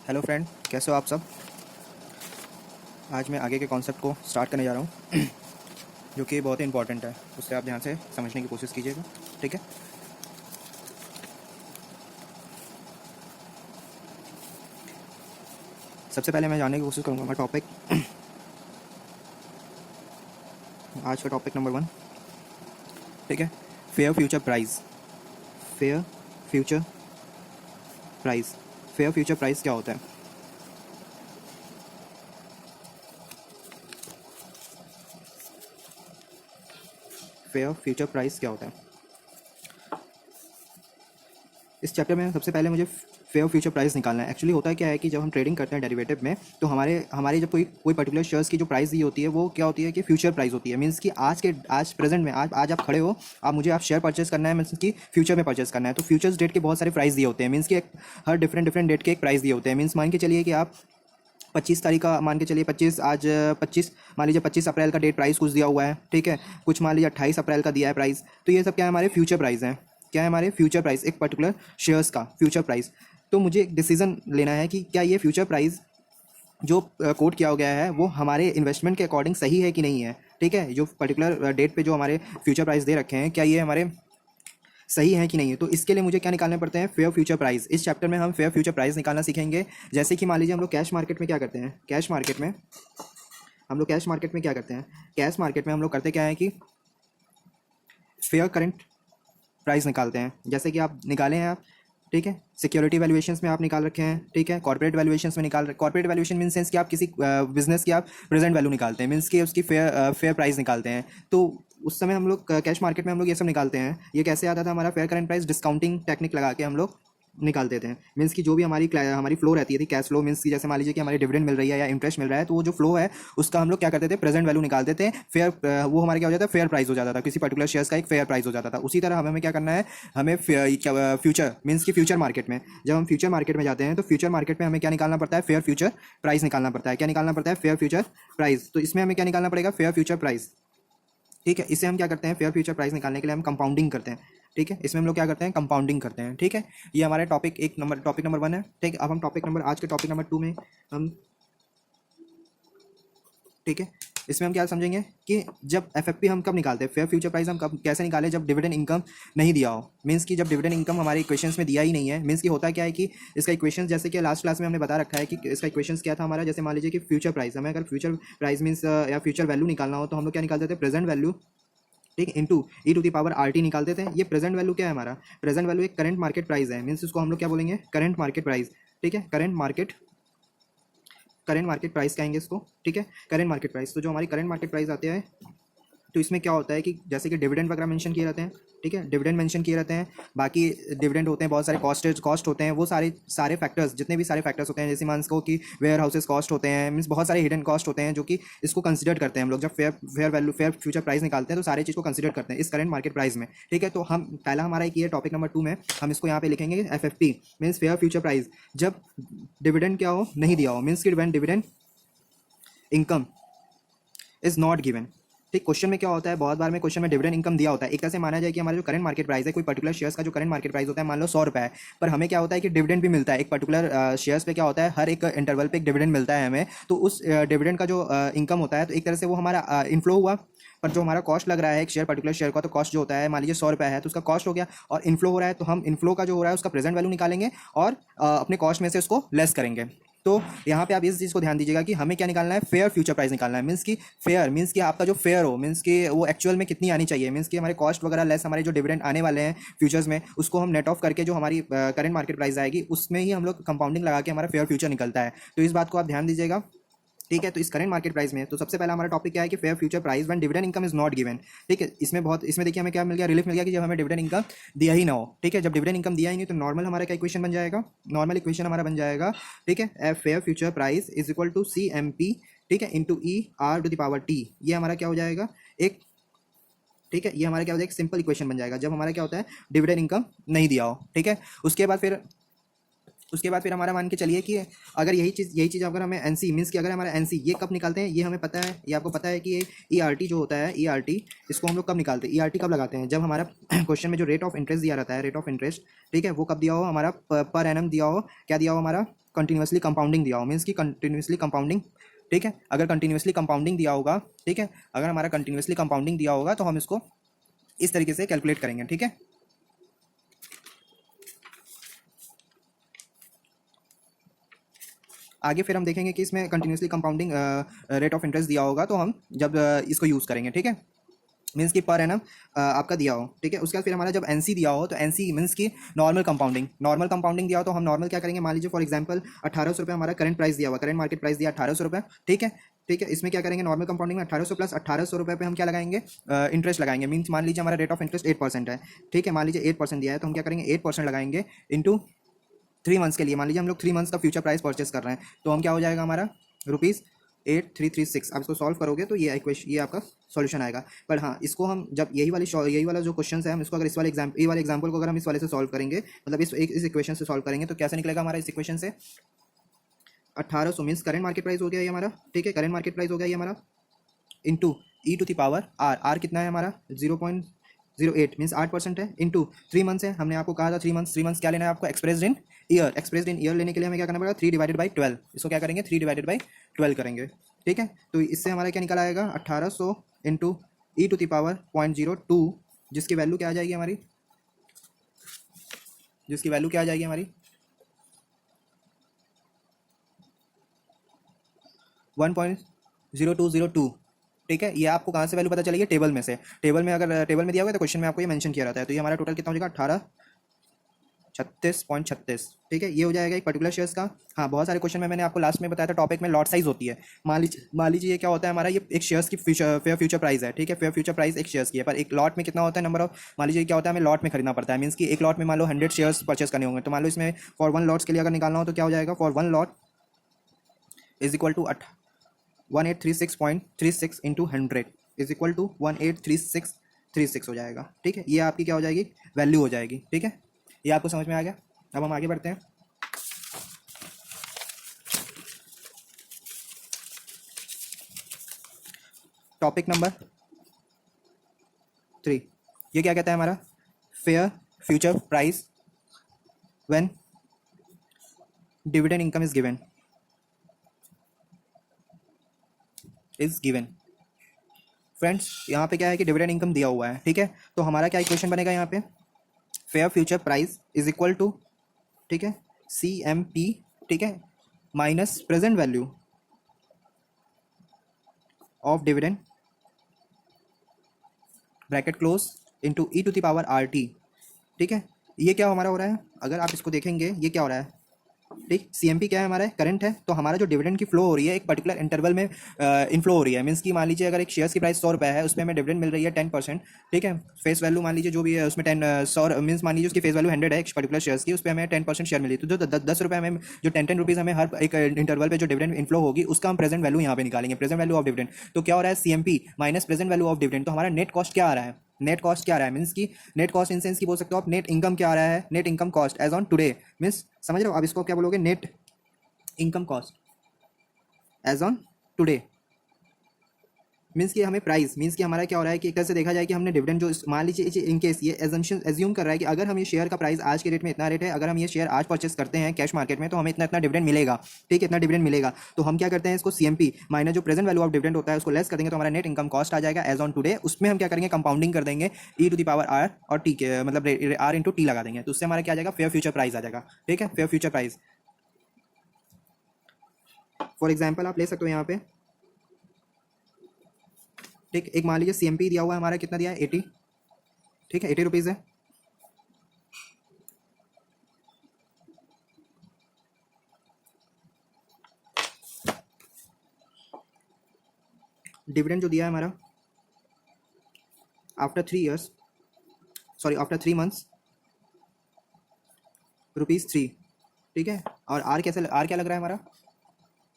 Hello friend, कैसे हो आप सब। आज मैं आगे के कॉन्सेप्ट को स्टार्ट करने जा रहा हूँ जो कि बहुत ही इंपॉर्टेंट है। उससे आप ध्यान से समझने की कोशिश कीजिएगा, ठीक है। सबसे पहले मैं जानने की कोशिश करूँगा टॉपिक। आज का टॉपिक नंबर 1, ठीक है। Fair future price. Fair future price. Fair future price क्या होता है? फेयर फ्यूचर प्राइस क्या होता है? इस चैप्टर में सबसे पहले मुझे फेयर फ्यूचर प्राइस निकालना है। एक्चुअली होता है क्या है कि जब हम ट्रेडिंग करते हैं डेरिवेटिव में, तो हमारे हमारी जब कोई कोई पर्टिकुलर शेयर्स की जो प्राइस दी होती है वो क्या होती है कि फ्यूचर प्राइस होती है। मीन्स कि आज प्रेजेंट में आज आप खड़े हो, आप मुझे आप शेयर परचेस करना है, मीन्स कि फ्यूचर में परचेस करना है। तो फ्यूचर्स डेट के बहुत सारे प्राइस दिए होते हैं। मीन्स कि हर डिफरेंट डेट के एक प्राइस दिए होते हैं। मीन्स मान के चलिए कि आप 25 तारीख का मान के चलिए, 25 आज 25 मान लीजिए 25 अप्रैल का डेट प्राइस कुछ दिया हुआ है, ठीक है। कुछ मान लीजिए 28 अप्रैल का दिया है प्राइस। तो ये सब क्या है, हमारे फ्यूचर प्राइस हैं। क्या है हमारे फ्यूचर प्राइस, एक पर्टिकुलर शेयर्स का फ्यूचर प्राइस। तो मुझे एक डिसीजन लेना है कि क्या ये फ्यूचर प्राइस जो कोट किया गया है वो हमारे इन्वेस्टमेंट के अकॉर्डिंग सही है कि नहीं है, ठीक है। जो पर्टिकुलर डेट पे जो हमारे फ्यूचर प्राइस दे रखे हैं, क्या ये हमारे सही है कि नहीं है। तो इसके लिए मुझे क्या निकालने पड़ते हैं, फेयर फ्यूचर प्राइस। इस चैप्टर में हम फेयर फ्यूचर प्राइस निकालना सीखेंगे। जैसे कि मान लीजिए हम लोग कैश मार्केट में क्या करते हैं, कैश मार्केट में क्या करते हैं, कैश मार्केट में हम लोग करते क्या है कि फेयर करंट प्राइस निकालते हैं। जैसे कि आप निकाले हैं आप, ठीक है। सिक्योरिटी वैल्यूएशंस में आप निकाल रखे हैं, ठीक है। कॉर्पोरेट वैल्यूएशंस में निकाल रहे, कॉर्पोरेट वैल्यूएशन मीन सेंस कि आप किसी बिजनेस की आप प्रेजेंट वैल्यू निकालते हैं, मीन्स कि उसकी फेयर प्राइस निकालते हैं। तो उस समय हम लोग कैश मार्केट में हम लोग ये सब निकालते हैं। ये कैसे आता था, हमारा fair current price discounting technique लगा के हम लोग निकाल देते हैं। मीन्स कि जो भी हमारी फ्लो रहती थी, कैश फ्लो, मीन्स कि जैसे मान लीजिए कि हमारी डिविडेंड मिल रही है या इंटरेस्ट मिल रहा है, तो वो जो फ्लो है उसका हम लोग क्या करते थे, प्रेजेंट वैल्यू निकाल देते हैं। वो हमारा क्या हो जाता है, फेयर प्राइस हो जाता था। किसी पर्टिकुलर शेयर्स का एक फेयर प्राइस हो जाता था। उसी तरह हमें क्या करना है, हमें फ्यूचर मीन्स कि फ्यूचर मार्केट में, जब हम फ्यूचर मार्केट में जाते हैं तो फ्यूचर मार्केट में हमें क्या निकालना पड़ता है, फेयर फ्यूचर प्राइस निकालना पड़ता है। क्या निकालना पड़ता है, फेयर फ्यूचर प्राइस। तो इसमें हमें क्या निकालना पड़ेगा, फेयर फ्यूचर प्राइस, ठीक है। इसे हम क्या करते हैं, फेयर फ्यूचर प्राइस निकालने के लिए हम कंपाउंडिंग करते हैं, ठीक है। इसमें हम लोग क्या करते हैं, कंपाउंडिंग करते हैं, ठीक है। ये हमारे टॉपिक नंबर 1 है, ठीक है। अब हम आज के टॉपिक नंबर 2 में हम, ठीक है, इसमें हम क्या समझेंगे कि जब एफएफपी हम कब निकालते हैं, फेयर फ्यूचर प्राइस हम कब कैसे निकालें, जब डिविडेंड इनकम नहीं दिया हो। मीन्स कि जब डिविडेंड इनकम हमारे इक्वेशंस में दिया ही नहीं है। मीन्स कि होता क्या है कि इसका इक्वेशन, जैसे कि लास्ट क्लास में हमने बता रखा है कि इसका इक्वेशंस क्या था हमारा। जैसे मान लीजिए कि फ्यूचर प्राइस, हमें अगर फ्यूचर प्राइस मीन्स या फ्यूचर वैल्यू निकालना हो तो हम लोग क्या निकालते थे, प्रेजेंट वैल्यू, ठीक, इंटू e⁻rt निकाल देते हैं। ये प्रेजेंट वैल्यू क्या है हमारा, प्रेजेंट वैल्यू एक करंट मार्केट प्राइस है। मीन्स इसको हम लोग क्या बोलेंगे, करंट मार्केट प्राइस, ठीक है। करंट मार्केट प्राइस कहेंगे इसको, ठीक है। करंट मार्केट प्राइस, तो जो हमारी करंट मार्केट प्राइस आते हैं, तो इसमें क्या होता है कि जैसे कि डिविडेंड वगैरह मेंशन किए रहते हैं, ठीक है। डिविडेंड मेंशन किए रहते हैं, बाकी डिविडेंड होते हैं, बहुत सारे कॉस्ट होते हैं। वो सारे फैक्टर्स, जितने भी सारे फैक्टर्स होते हैं, जैसे मान को कि वेयर हाउसेस कॉस्ट होते हैं, मीन्स बहुत सारे हिडन कॉस्ट होते हैं जो कि इसको कंसिडर करते हैं हम लोग। जब फेयर फ्यूचर प्राइस निकालते हैं तो सारे चीज़ को कंसिडर करते हैं इस करंट मार्केट प्राइस में, ठीक है। तो हम पहला हमारा एक ये टॉपिक नंबर 2 में हम इसको यहाँ पे लिखेंगे, FFP means fair future price, जब डिविडेंड क्या हो, नहीं दिया हो। मीन्स कि when dividend income is not given, ठीक। क्वेश्चन में क्या होता है, बहुत बार में क्वेश्चन में डिविडेंड इनकम दिया होता है। एक तरह से माना जाए कि हमारा जो करंट मार्केट प्राइस है, कोई पर्टिकुलर शेयर्स का जो करंट मार्केट प्राइस होता है, मान लो 100 रुपये है, पर हमें क्या होता है कि डिविडेंड भी मिलता है। एक पर्टिकुलर शेयर्स पे क्या होता है, हर एक इंटरवल पे एक डिविडेंड मिलता है हमें। तो उस डिविडेंड का जो इनकम होता है, तो एक तरह से वो हमारा इनफ्लो हुआ, पर जो हमारा कॉस्ट लग रहा है एक पर्टिकुलर शेयर का, तो कॉस्ट जो होता है मान लीजिए 100 रुपये है, तो उसका कॉस्ट हो गया, और इनफ्लो हो रहा है तो हम इनफ्लो का जो हो रहा है उसका प्रेजेंट वैल्यू निकालेंगे और अपने कॉस्ट में से उसको लेस करेंगे। तो यहाँ पे आप इस चीज़ को ध्यान दीजिएगा कि हमें क्या निकालना है, फेयर फ्यूचर प्राइस निकालना है। मीन्स कि फेयर मीन्स कि आपका जो फेयर हो, मीन्स कि वो एक्चुअल में कितनी आनी चाहिए। मीन्स कि हमारे कॉस्ट वगैरह लेस हमारे जो डिविडेंड आने वाले हैं फ्यूचर्स में, उसको हम नेट ऑफ करके जो हमारी करंट मार्केट प्राइस आएगी उसमें ही हम लोग कंपाउंडिंग लगा के हमारा फेयर फ्यूचर निकलता है। तो इस बात को आप ध्यान दीजिएगा, ठीक है। तो इस करंट मार्केट प्राइस में तो सबसे पहला हमारा टॉपिक क्या है कि fair future price when dividend income is not given, ठीक है। इसमें देखिए हमें क्या मिल गया, रिलीफ मिल गया कि जब हमें डिविडेंड इनकम दिया ही ना हो, ठीक है। जब डिविडेंड इनकम दिया ही नहीं तो नॉर्मल हमारा क्या इक्वेशन बन जाएगा, नॉर्मल इक्वेशन हमारा बन जाएगा, ठीक है। F fair future price is equal to CMP, ठीक है, इंटू ER⁻T। ये हमारा क्या हो जाएगा, एक, ठीक है, ये हमारा क्या हो जाएगा, एक सिंपल इक्वेशन बन जाएगा जब हमारा क्या होता है, डिविडेंड इनकम नहीं दिया हो, ठीक है। उसके बाद फिर हमारा मान के चलिए कि अगर यही चीज़ अगर हमें एनसी मीन्स कि अगर हमारा एनसी ये कब निकालते हैं, ये हमें पता है, ये आपको पता है कि ये ERT जो होता है, ERT इसको हम लोग कब निकालते हैं, ERT कब लगाते हैं, जब हमारा क्वेश्चन में जो रेट ऑफ इंटरेस्ट दिया रहता है, रेट ऑफ इंटरेस्ट, ठीक है, वो कब दिया हो हमारा, पर एनम दिया हो, क्या दिया हो हमारा, कंटिन्यूसली कंपाउंडिंग दिया हो, मीन्स कि कंटिन्यूसली कंपाउंडिंग, ठीक है। अगर कंटिन्यूसली कंपाउंडिंग दिया होगा, ठीक है, अगर हमारा कंटिन्यूसली कंपाउंडिंग दिया होगा तो हम इसको इस तरीके से कैलकुलेट करेंगे, ठीक है। आगे फिर हम देखेंगे कि इसमें continuously compounding rate of interest दिया होगा तो हम जब इसको यूज़ करेंगे, ठीक है। मीन्स कि पर एनम आपका दिया हो, ठीक है। उसके बाद फिर हमारा जब एनसी दिया हो तो एनसी मीन्स कि नॉर्मल कंपाउंडिंग दिया हो तो हम नॉर्मल क्या करेंगे, मान लीजिए फॉर एग्जांपल 1800 रुपये हमारा करंट प्राइस दिया हुआ, करंट मार्केट प्राइस दिया 1800 रुपये, ठीक है। ठीक है, इसमें क्या करेंगे, नॉर्मल कंपाउंडिंग में 1800 प्लस 1800 रुपये पे हम क्या लगाएंगे, इंटरेस्ट लगाएंगे। मीन्स मान लीजिए हमारा रेट ऑफ इंटरेस्ट 8% है, ठीक है। मान लीजिए 8% दिया है तो हम क्या करेंगे, 8% लगाएंगे इंटू 3 मंथ्स के लिए। मान लीजिए हम लोग 3 मंथ्स का फ्यूचर प्राइस परचेस कर रहे हैं तो हम क्या हो जाएगा हमारा ₹8336। आप इसको सॉल्व करोगे तो ये इक्वेशन, ये आपका सॉल्यूशन आएगा। पर हाँ, इसको हम जब यही वाला जो क्वेश्चन है हम इसको अगर ये वाले एग्जाम्पल को अगर हम इस वाले से सॉल्व करेंगे, मतलब इस इक्वेशन से सॉल्व करेंगे तो कैसे निकलेगा हमारा इस इक्वेशन से 1800 मीन्स करंट मार्केट प्राइस हो गया ये हमारा, ठीक है। करंट मार्केट प्राइस हो गया ये हमारा into e to the power r कितना है हमारा 0.08 मीन्स 8% है, इंटू 3 मंथ्स है। हमने आपको कहा था 3 मंथ्स क्या लेना है आपको, एक्सप्रेस्ड इन ईयर लेने के लिए हमें क्या करना पड़ेगा 3/12। इसको क्या करेंगे 3/12 करेंगे, ठीक है। तो इससे हमारा क्या निकल आएगा 1800 into e to the power 0.02, जिसकी वैल्यू क्या आ जाएगी हमारी, 1.0202, ठीक है। ये आपको कहाँ से वैल्यू पता चलेगी, टेबल में से। टेबल में अगर टेबल में दिया हुआ है तो क्वेश्चन में आपको ये मेंशन किया रहता है। तो ये हमारा टोटल कितना हो जाएगा 1836.36, ठीक है। ये हो जाएगा एक पर्टिकुलर शेयर्स का। हाँ, बहुत सारे क्वेश्चन में मैंने आपको लास्ट में बताया था टॉपिक में लॉट साइज होती है। मान लीजिए ये क्या होता है हमारा, ये एक शेयर्स की फेयर फ्यूचर प्राइस है, ठीक है। फेयर फ्यूचर प्राइस एक शेयर्स की है, पर एक लॉट में कितना होता है नंबर ऑफ, मान लीजिए क्या होता है हमें लॉट में खरीदना पड़ता है। मीन्स कि एक लॉट में मान लो 100 शेयर्स परचेस करने होंगे, तो मान लो इसमें फॉर 1 लॉट्स के लिए अगर निकालना हो तो क्या हो जाएगा, for 1 lot is equal to 1836.36 into 100 is equal to 183636 हो जाएगा, ठीक है। ये आपकी क्या हो जाएगी, वैल्यू हो जाएगी, ठीक है। ये आपको समझ में आ गया। अब हम आगे बढ़ते हैं। टॉपिक नंबर 3, ये क्या कहता है हमारा, fair future price when dividend income is given. Friends, यहाँ पे क्या है कि डिविडेंड इनकम दिया हुआ है, ठीक है। तो हमारा क्या इक्वेशन बनेगा यहाँ पे, fair future price is equal to, ठीक है, CMP, ठीक है, minus present value of dividend bracket close into e to the power RT, ठीक है। ये क्या हमारा हो रहा है, अगर आप इसको देखेंगे ये क्या हो रहा है, ठीक। CMP क्या है हमारा, करंट है। तो हमारा जो डिविडेंड की फ्लो हो रही है एक पर्टिकुलर इंटरवल में इनफ्लो हो रही है। मीन्स कि मान लीजिए अगर एक शेयर्स की प्राइस 100 रुपये है, उसमें हमें डिविडेंड मिल रही है 10%, ठीक है। फेस वैल्यू मान लीजिए जो भी है उसमें 100 मीन्स मान लीजिए उसकी फेस वैल्यू 100 है एक पर्टिकुलर शेयर्स की, उस पर हमें 10% शेयर मिली। तो जो 10 रुपये हमें जो 10 रुपीज़ हमें हर एक इंटरवल पे जो डिविडेंड इनफ्लो होगी उसका हम प्रेजेंट वैल्यू यहाँ पे निकालेंगे, प्रेजेंट वैल्यू ऑफ डिविडेंड। तो क्या हो रहा है, CMP minus present value of dividend. तो हमारा नेट कॉस्ट क्या आ रहा है, नेट कॉस्ट क्या आ रहा है, मीन्स की नेट कॉस्ट इन सेंस की बोल सकते हो आप, नेट इनकम क्या आ रहा है, net income cost as on today, means समझ रहे हो आप इसको क्या बोलोगे, net income cost as on today. Means कि हमें प्राइस, मीन्स कि हमारा क्या हो रहा है कि एक तरह से देखा जाए कि हमने डिविडेंड जो मान लीजिए इनकेस ये एज्यूम कर रहा है कि अगर हम ये शेयर का प्राइस आज के रेट में इतना रेट है, अगर हम ये शेयर आज परचेस करते हैं कैश मार्केट में तो हमें इतना इतना डिविडेंड मिलेगा, ठीक है, इतना डिविडेंड मिलेगा। तो हम क्या करते हैं, इसको CMP माइनस जो प्रेजेंट वैल्यू ऑफ डिविडेंड होता है उसको लेस कर देंगे तो हमारा नेट इनकम कॉस्ट आ जाएगा एज ऑन टुडे। उसमें हम क्या करेंगे, कंपाउंडिंग कर देंगे ई टू द पावर R और T के, मतलब R इंटू T लगा देंगे। तो उससे हमारा क्या आ जाएगा, फेयर फ्यूचर प्राइस आ जाएगा, ठीक है, fair future price. For example आप ले सकते हो यहाँ पे, ठीक। एक मान लीजिए CMP दिया हुआ है हमारा, कितना दिया है 80, ठीक है, 80 रुपीज़ है। डिविडेंड जो दिया है हमारा आफ्टर 3 मंथ्स ₹3, ठीक है। और R क्या लग रहा है हमारा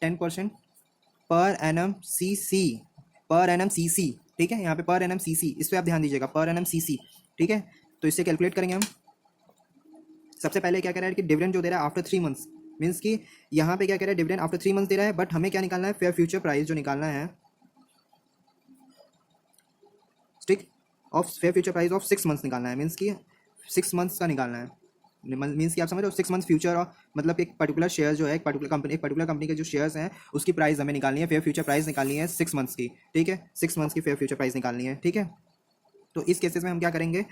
10% पर एनम CC, ठीक है। यहाँ पे पर एनम CC, इस पर आप ध्यान दीजिएगा, पर एनम CC, ठीक है। तो इससे कैलकुलेट करेंगे हम। सबसे पहले क्या कह रहा है कि डिविडेंड जो दे रहा है आफ्टर 3 मंथ्स, मीन्स कि यहाँ पे क्या कह रहा है, डिविडेंड आफ्टर 3 मंथ्स दे रहा है, बट हमें क्या निकालना है, फेयर फ्यूचर प्राइस जो निकालना है, ठीक, of fair future price of 6 months निकालना है। मीन्स कि 6 मंथ्स का निकालना है, मीन्स कि आप समझ रहे हो 6 मंथ्स फ्यूचर, और मतलब एक पर्टिकुलर शेयर जो है एक पर्टिकुलर कंपनी के जो शेयर्स हैं उसकी प्राइस हमें निकालनी है, फेयर फ्यूचर प्राइस निकालनी है 6 मंथ्स की, ठीक है, 6 मंथ्स की फेयर फ्यूचर प्राइस निकालनी है, ठीक है। तो इस केसेस में हम क्या करेंगे,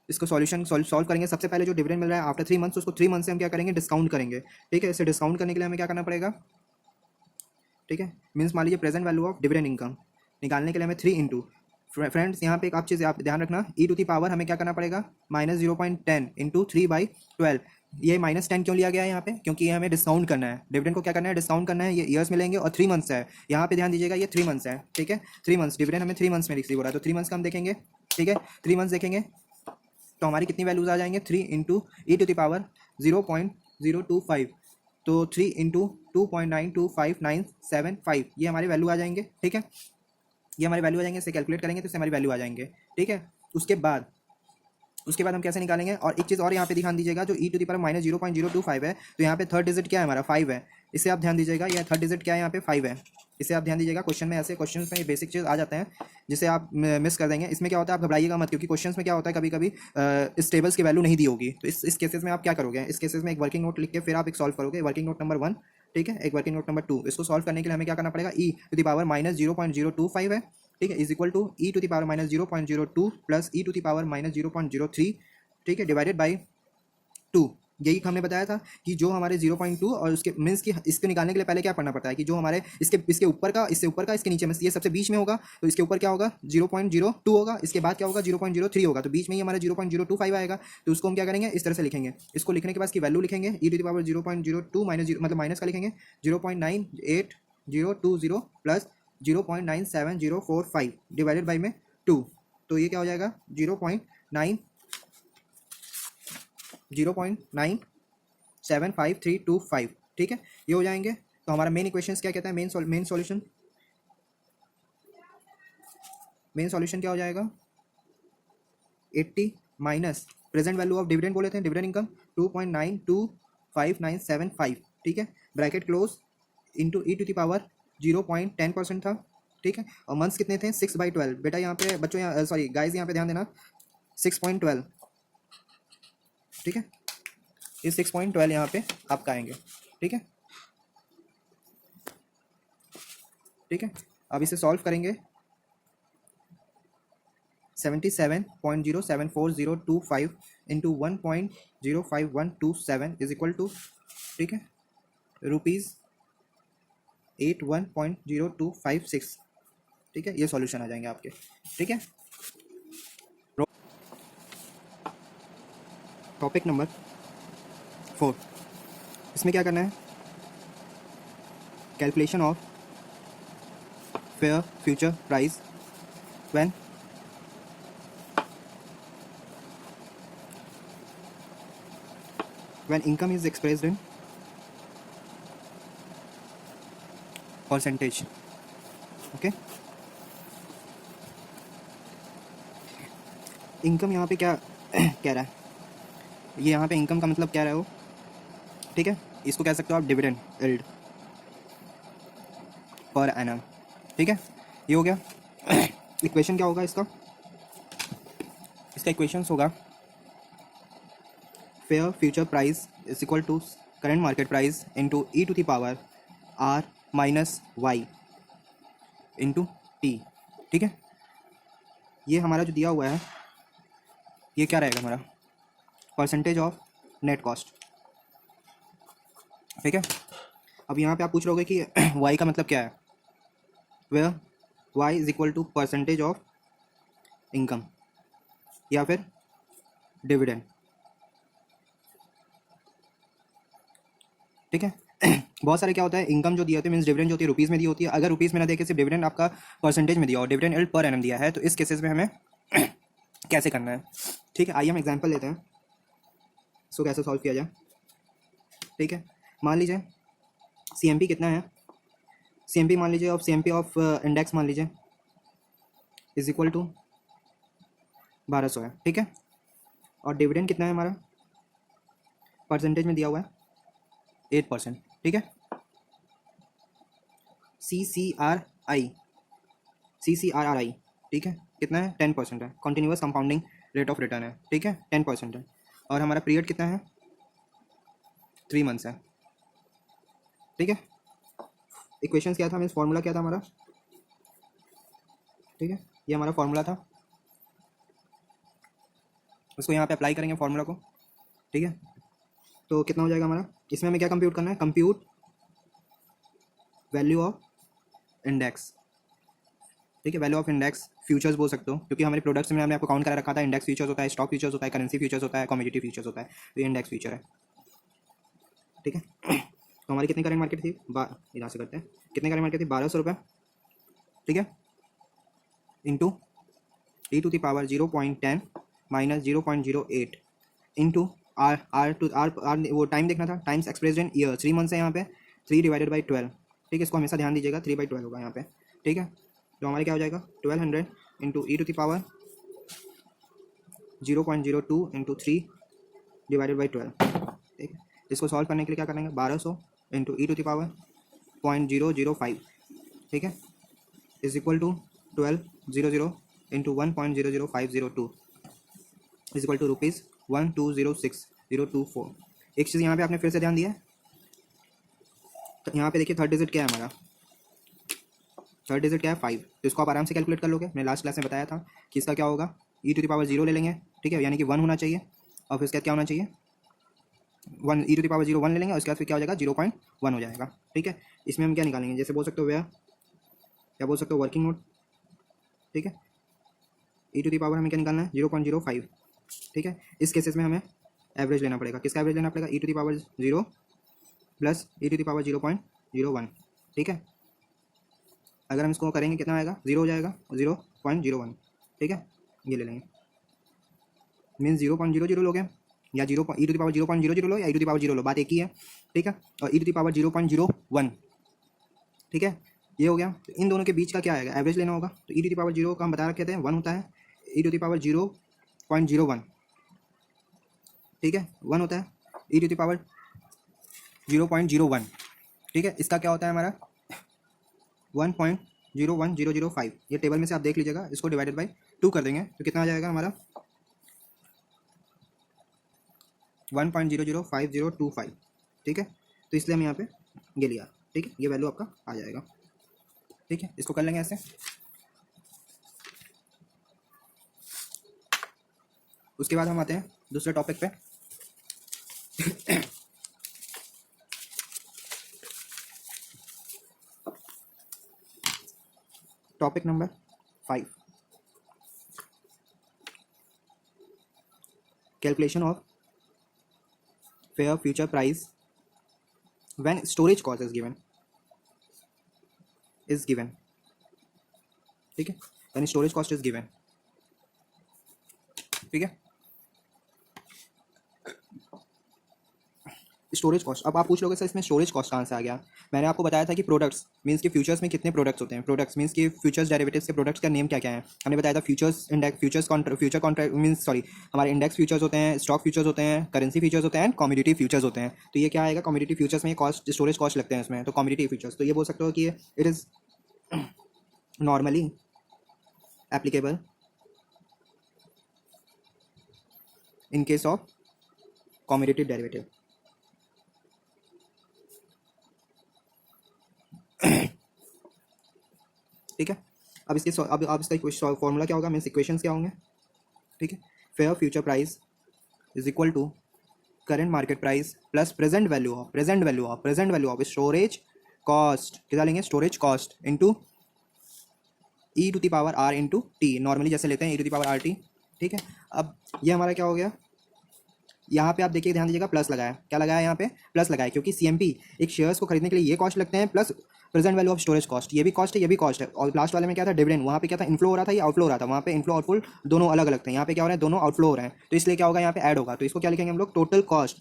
इसको सॉल्यूशन सॉल्व करेंगे। सबसे पहले जो डिविडेंड मिल रहा है आफ्टर 3 मंथ्स, उसको 3 मंथ से हम क्या करेंगे, डिस्काउंट करेंगे, ठीक है। इसे डिस्काउंट करने के लिए हमें क्या करना पड़ेगा, ठीक है, मीन्स मान लीजिए present value of dividend income निकालने के लिए हमें 3 इंटू, फ्रेंड्स यहाँ पे एक आप चीज़ आप ध्यान रखना, ई टू दी पावर हमें क्या करना पड़ेगा, -0.10 इंटू 3/12। ये -10 क्यों लिया गया है यहाँ पे, क्योंकि ये हमें डिस्काउंट करना है, डिविडेंड को क्या करना है, डिस्काउंट करना है। ये ईयर्स मिलेंगे और 3 मंथ्स है, यहाँ पे ध्यान दीजिएगा, ये 3 मंथ्स है, ठीक है, 3 मंथ्स डिविडेंड हमें 3 मंथ्स में रिसीव हो रहा है, तो 3 मंथ्स का हम देखेंगे, ठीक है, 3 मंथ्स देखेंगे तो हमारी कितनी वैल्यूज आ जाएंगे, 3 into e to the power 0.025, तो 3 इंटू 2.925975 ये हमारी वैल्यू आ जाएंगे, ठीक है, ये हमारी वैल्यू आ जाएंगे। इसे कैलकुलेट करेंगे तो इससे हमारी वैल्यू आ जाएंगे, ठीक है। उसके बाद हम कैसे निकालेंगे, और एक चीज़ और यहाँ पे ध्यान दीजिएगा, जो ई टू दी पावर -0.025 है, तो यहाँ पे थर्ड डिजिट क्या है हमारा, 5 है, इसे आप ध्यान दीजिएगा, ये थर्ड डिजिट क्या है यहाँ पे, 5 है, इसे आप ध्यान दीजिएगा। क्वेश्चन में ऐसे क्वेश्चन में ये बेसिक चीज़ आ जाते हैं जिसे आप मिस कर देंगे। इसमें क्या होता है, आप घबराइएगा मत, क्योंकि क्वेश्चन में क्या होता है, कभी कभी इस टेबल्स की वैल्यू नहीं दी होगी, तो इस केसेस में आप क्या करोगे, इस केसेस में एक वर्किंग नोट लिख के फिर आप एक सॉल्व करोगे, वर्किंग नोट नंबर 1, ठीक है, एक वर्किंग नोट नंबर 2। इसको सॉल्व करने के लिए हमें क्या करना पड़ेगा, ई टू द पावर -0.025 है, ठीक है, is equal to e to the power -0.02 plus e to the power -0.03, ठीक है, डिवाइडेड बाई 2। यही हमने बताया था कि जो हमारे 0.2 और उसके मीन्स कि इसको निकालने के लिए पहले क्या पढ़ना पड़ता है कि जो हमारे इसके ऊपर का, इससे ऊपर का, इसके नीचे में, ये सबसे बीच में होगा, तो इसके ऊपर क्या होगा, 0.02 होगा, इसके बाद क्या होगा, 0.03 होगा, तो बीच में ही हमारा 0.025 आएगा, तो उसको हम क्या करेंगे, इस तरह से लिखेंगे। इसको लिखने के बाद इसकी वैल्यू लिखेंगे, ई टू द पावर 0.02 मतलब माइनस का लिखेंगे 0.98020 प्लस 0.97045 डिवाइडेड बाई में 2, तो ये क्या हो जाएगा, 0.975325, ठीक है, ये हो जाएंगे। तो हमारा मेन इक्वेशंस क्या कहता है, मेन सॉल्यूशन क्या हो जाएगा, 80 minus present value of dividend बोले थे, डिविडेंड इनकम 2.925975, ठीक है, bracket close, into e to the power 0.10% था, ठीक है, और मंथ्स कितने थे, 6/12। बेटा यहाँ पे बच्चों, यहाँ सॉरी गाइज यहाँ पे ध्यान देना, 6.12, ठीक है, ये 6.12 यहाँ पे आपका आएंगे, ठीक है, ठीक है। अब इसे सॉल्व करेंगे, 77.074025 इंटू 1.05127 इज इक्वल टू, ठीक है, ₹81.0256, ठीक है, ये सॉल्यूशन आ जाएंगे आपके, ठीक है। टॉपिक नंबर 4, इसमें क्या करना है, calculation of fair future price when income is expressed in percentage, okay. Income यहाँ पे क्या कह रहा है, ये यहाँ पे इनकम का मतलब क्या रहा है वो, ठीक है, इसको कह सकते हो आप डिविडेंड यील्ड पर एनम, ठीक है, ये हो गया। इक्वेशन क्या होगा इसका इक्वेशंस होगा, fair future price is equal to current market price into e to the power r minus y into t, ठीक है। ये हमारा जो दिया हुआ है ये क्या रहेगा हमारा, परसेंटेज ऑफ नेट कॉस्ट, ठीक है। अब यहाँ पे आप पूछ रहे होगे कि वाई का मतलब क्या है, where y is equal to percentage of income या फिर डिविडेंड, ठीक है। बहुत सारे क्या होता है, इनकम जो दिया होती है मीन्स डिविडेंड जो होती है रुपीज़ में दी होती है, अगर रुपीज़ में ना देके सिर्फ डिविडेंड आपका परसेंटेज में दिया और डिविडेंड यील्ड पर एनम दिया है, तो इस केसेस में हमें कैसे करना है, ठीक है। आइए हम एग्जांपल लेते हैं, इसको कैसे सॉल्व किया जाए, ठीक है। मान लीजिए सीएमपी कितना है, सीएमपी मान लीजिए ऑफ सीएमपी ऑफ इंडेक्स मान लीजिए इज इक्वल टू 1200 है, ठीक है, और डिविडेंड कितना है हमारा, परसेंटेज में दिया हुआ है 8%, ठीक है। CCRI, ठीक है, कितना है, 10% है, continuous compounding rate of return है, ठीक है, 10% है, और हमारा पीरियड कितना है, 3 मंथ्स है, ठीक है। इक्वेशन क्या था, मीन्स फॉर्मूला क्या था हमारा, ठीक है, ये हमारा फॉर्मूला था, उसको यहाँ पे अप्लाई करेंगे फॉर्मूला को, ठीक है। तो कितना हो जाएगा हमारा, इसमें हमें क्या कंप्यूट करना है, कंप्यूट वैल्यू ऑफ इंडेक्स, ठीक है, वैल्यू ऑफ इंडेक्स फ्यूचर्स बोल सकते हो, क्योंकि हमारे प्रोडक्ट्स में हमने आपको काउंट करा रखा था, इंडेक्स फ्यूचर्स होता है, स्टॉक फ्यूचर्स होता है, करेंसी फ्यूचर्स होता है, कमोडिटी फ्यूचर्स होता है, तो ये इंडेक्स फ्यूचर है, ठीक है। तो हमारी कितनी करेंट मार्केट थी, इधर से करते हैं, कितने करेंट मार्केट थी, 1200 रुपये, ठीक है, इंटू e⁻ 0.10 माइनस 0.08 इंटू आर वो टाइम देखना था, times expressed in year, 3 months है यहाँ पे, 3/12, ठीक है, इसको हमेशा ध्यान दीजिएगा, 3/12 होगा यहाँ पे, ठीक है। तो हमारे क्या हो जाएगा 1200 इंटू e⁻ 0.02 इंटू 3/12, ठीक है। इसको सॉल्व करने के लिए क्या करेंगे, 1200 इंटू e⁻ 0.005, ठीक है, is equal to 1200 into 1.00502 is equal to ₹1,206,024। एक चीज़ यहाँ पे आपने फिर से ध्यान दिया है, तो यहाँ पे देखिए थर्ड डिजिट क्या है हमारा, थर्ड डिजिट क्या है 5, तो इसको आप आराम से कैलकुलेट कर लोगे, मैंने लास्ट क्लास में बताया था कि इसका क्या होगा, e⁻0 ले लेंगे, ठीक है, यानी कि 1 होना चाहिए, और फिर उसके बाद क्या होना चाहिए 1, e⁻0 1 ले लेंगे, और उसके बाद फिर क्या हो जाएगा 0.1 हो जाएगा, ठीक है। इसमें हम क्या निकालेंगे, जैसे बोल सकते हो वेयर, क्या बोल सकते हो वर्किंग नोट, ठीक है, e⁻ हमें क्या निकालना है 0.05, ठीक है। इस केसेस में हमें एवरेज लेना पड़ेगा, किसका एवरेज लेना पड़ेगा, e⁻0 प्लस e⁻0.01, ठीक है। अगर हम इसको करेंगे कितना आएगा 0 हो जाएगा, 0.01, ठीक है, ये ले लेंगे, मीन्स 0.00 लोगे, या e⁻0.00 लो, या e⁻0 लो, बात एक ही है, ठीक है, और e⁻0.01, ठीक है, ये हो गया। तो इन दोनों के बीच का क्या आएगा, एवरेज लेना होगा, तो e⁻0 का हम बता रखे थे 1 होता है, e⁻0.01, ठीक है, 1 होता है, e⁻0.01, ठीक है, इसका क्या होता है हमारा 1.01005, ये टेबल में से आप देख लीजिएगा, इसको डिवाइडेड बाई 2 कर देंगे तो कितना आ जाएगा हमारा 1.005025, ठीक है। तो इसलिए हम यहाँ पे ये लिया, ठीक है, ये वैल्यू आपका आ जाएगा, ठीक है, इसको कर लेंगे ऐसे। उसके बाद हम आते हैं दूसरे टॉपिक पे, topic number 5, calculation of fair future price when storage cost is given, ठीक है, when storage cost is given, ठीक है। स्टोरेज कॉस्ट, अब आप पूछ लोगे सर इसमें स्टोरेज कॉस्ट कहाँ से आ गया, मैंने आपको बताया था कि प्रोडक्ट्स मींस कि फ्यूचर्स में कितने प्रोडक्ट्स होते हैं, प्रोडक्ट्स मींस कि फ्यूचर्स डेरिवेटिव्स के प्रोडक्ट्स का नेम क्या क्या है, हमने बताया था futures index, future contract means sorry हमारे इंडेक्स फ्यूचर्स होते हैं, स्टॉक फ्यूचर्स होते हैं, करेंसी फ्यूचर्स होते हैं, एंड कमोडिटी फ्यूचर्स होते हैं। तो ये क्या आएगा, कमोडिटी फ्यूचर्स में कॉस्ट स्टोरेज कॉस्ट लगते हैं इसमें, तो कमोडिटी फ्यूचर्स, तो ये बोल सकते हो कि it is normally applicable in case of commodity derivative, ठीक है। अब इसके अब इसका फॉर्मूला क्या होगा, मीन्स इक्वेशंस क्या होंगे, ठीक है, fair future price is equal to current market price plus present value of storage cost, कितना लेंगे storage cost into e⁻r into t, normally जैसे लेते हैं e⁻rt, ठीक है। अब ये हमारा क्या हो गया, यहाँ पे आप देखिए ध्यान दीजिएगा प्लस लगाया, क्या लगाया यहाँ पे प्लस लगाया, क्योंकि CMP एक शेयर्स को खरीदने के लिए ये कॉस्ट लगते हैं, plus present value of storage cost, ये भी कॉस्ट है, ये भी कॉस्ट है। और लास्ट वाले में क्या था डिविडेंड, वहाँ पे क्या था इनफ्लो हो रहा था या आउटफ्लो हो रहा था, वहाँ पे इनफ्लो आउटफ्लो दोनों अलग अलग थे, यहाँ पे क्या हो रहा है दोनों आउटफ्लो हो रहे हैं, तो इसलिए क्या होगा यहाँ पे ऐड होगा, तो इसको क्या लिखेंगे हम लोग total cost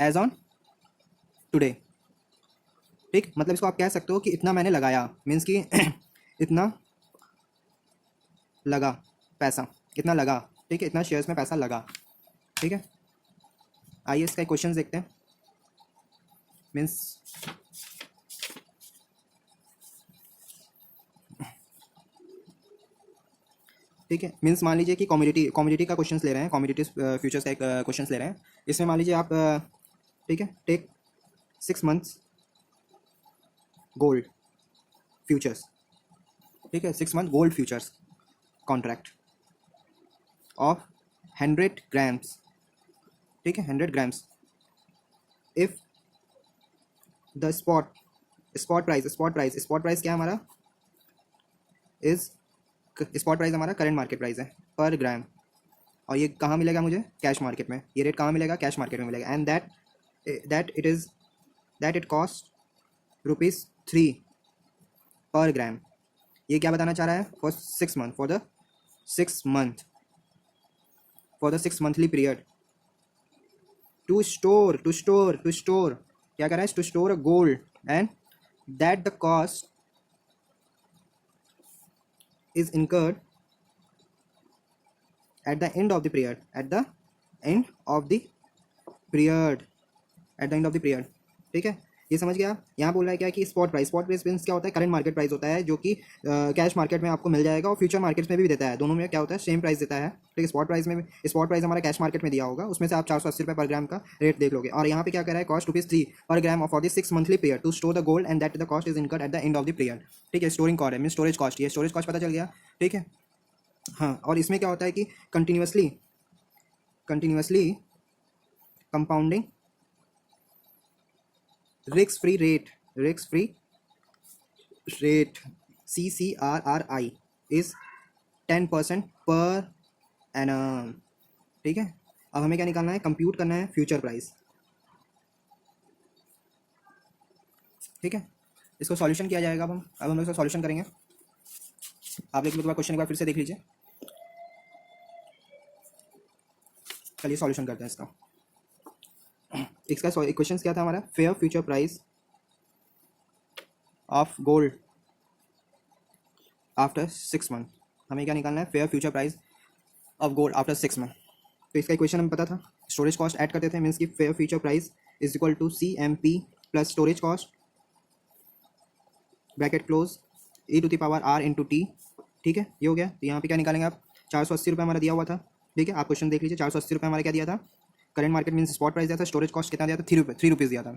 as on today, ठीक, मतलब इसको आप कह सकते हो कि इतना मैंने लगाया, मीन्स कि इतना लगा पैसा, इतना लगा, ठीक है, इतना शेयर्स में पैसा लगा, ठीक है। आइए इसका क्वेश्चन देखते हैं, मीन्स ठीक है, मीन्स मान लीजिए कि कमोडिटी का क्वेश्चन ले रहे हैं, कमोडिटी फ्यूचर्स का एक क्वेश्चन ले रहे हैं, इसमें मान लीजिए आप ठीक है, टेक 6 months गोल्ड फ्यूचर्स, ठीक है, 6 month gold futures contract of 100 grams, ठीक है, 100 grams। If the spot price क्या है हमारा, इज स्पॉट प्राइस हमारा करंट मार्केट प्राइस है पर ग्राम, और ये कहाँ मिलेगा मुझे, कैश मार्केट में। ये रेट कहाँ मिलेगा, कैश मार्केट में मिलेगा। And that it cost ₹3 per ग्राम। ये क्या बताना चाह रहा है, for 6 month, for the 6 monthly period to store क्या कर रहा है, to store a gold, and that the cost is incurred at the end of the period, ठीक है। ये समझ गया। यहाँ बोल रहा है क्या कि स्पॉट प्राइस मीन्स क्या होता है, करंट मार्केट प्राइस होता है, जो कि कैश मार्केट में आपको मिल जाएगा और फ्यूचर मार्केट्स में भी देता है, दोनों में क्या होता है, सेम प्राइस देता है। ठीक है, स्पॉट प्राइस हमारा कैश मार्केट में दिया होगा, उसमें से आप 480 रुपये पर ग्राम का रेट देख लोगे। और यहाँ पे क्या कह रहा है, cost ₹3 per gram for the 6 monthly period to store the gold, and that the cost is incurred at the end of the period. ठीक है, स्टोरिंग कॉस्ट है, मीन स्टोरेज कॉस्ट, ये स्टोरेज कॉस्ट पता चल गया। ठीक है, हाँ, और इसमें क्या होता है कि continuously compounding risk free rate CCRRI is 10% पर एनम। ठीक है, अब हमें क्या निकालना है, कंप्यूट करना है फ्यूचर प्राइस। ठीक है, इसको सॉल्यूशन किया जाएगा। अब हम लोग इसका सॉल्यूशन करेंगे। आप लोग क्वेश्चन एक बार फिर से देख लीजिए। चलिए सॉल्यूशन करते हैं इसका। क्वेश्चन क्या था हमारा, fair future price of gold after 6 month। हमें क्या निकालना है, fair future price of gold after 6 month। तो इसका इक्वेशन हमें पता था, स्टोरेज कॉस्ट ऐड करते थे, मीन्स की fair future price is equal to CMP plus storage cost bracket close e⁻r into t. ठीक है, ये हो गया। तो यहाँ पे क्या निकालेंगे आप, 480 रुपये हमारा दिया हुआ था। ठीक है, आप क्वेश्चन देख लीजिए, 480 रुपये हमारा क्या दिया था, current market means spot price दिया था, स्टोरेज कॉस्ट कितना दिया था, ₹3 दिया था।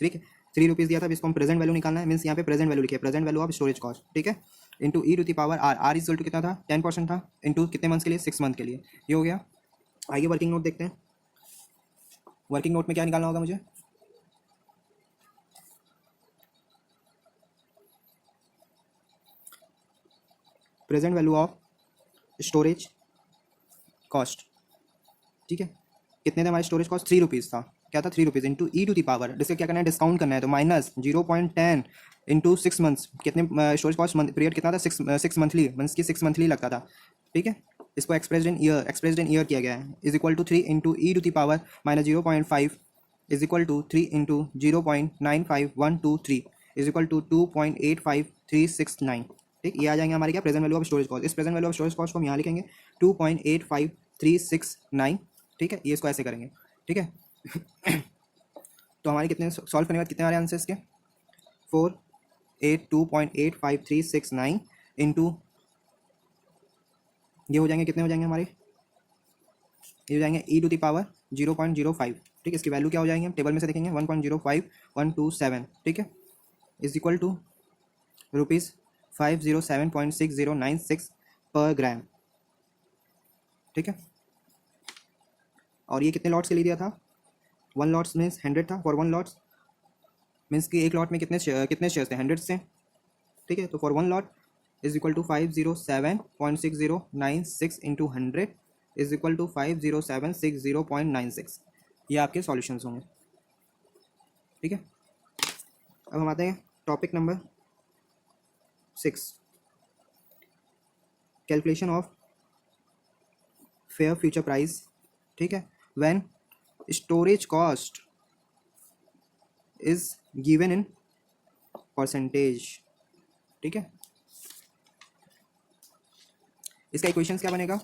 ठीक है, ₹3 दिया था। अब इसको हम प्रेजेंट वैल्यू निकालना है, मीन्स यहाँ पे प्रेजेंट वैल्यू लिखिए, present value of storage cost. ठीक है, इंटू e⁻r इज टू कितना था, 10% था, इंटू कितने मंथ्स के लिए, 6 month के लिए। ये हो गया। आइए वर्किंग नोट देखते हैं। वर्किंग नोट में क्या निकालना होगा मुझे, present value of storage cost. ठीक है, कितने थे हमारे स्टोरेज कॉस्ट, ₹3 था। क्या था, ₹3 इंटू e⁻, जिससे क्या करना है, डिस्काउंट करना है, तो माइनस 0.10 इंटू 6 months। कितने स्टोरेज कॉस्ट पीरियड कितना था, 6 मंथली, मंथ्स की 6 मंथली लगता था। ठीक है, इसको एक्सप्रेस्ड इन ईयर किया गया है, is equal to 3 into e⁻ minus 0.5 is equal to 3 into 0.95123 is equal to 2.85369। ठीक, ये आ जाएंगे हमारे क्या, present value of storage cost. इस present value of storage cost को हम यहाँ लिखेंगे 2.85369। ठीक है, ये इसको ऐसे करेंगे। ठीक है तो हमारे कितने सॉल्व करने के बाद कितने आ रहे हैं आंसर इसके, 482.85369 इंटू, ये हो जाएंगे, कितने हो जाएंगे हमारे, ये हो जाएंगे e⁻0.05। ठीक है, इसकी वैल्यू क्या हो जाएंगे, हम टेबल में से देखेंगे, 1.05127। ठीक है, इज इक्वल टू ₹507.6096 पर ग्राम। ठीक है, और ये कितने लॉट्स के लिए दिया था, 1 लॉट्स मीन्स 100 था, फॉर 1 लॉट्स मीन्स कि एक लॉट में कितने शेयर्स थे, 100 से। ठीक है, तो for 1 lot is equal to 507.6096 into 100 is equal to 50760.96। ये आपके सॉल्यूशंस होंगे। ठीक है, अब हम आते हैं topic number 6, calculation of fair future price. ठीक है, when storage cost is given in percentage. ठीक है, इसका इक्वेशन क्या बनेगा,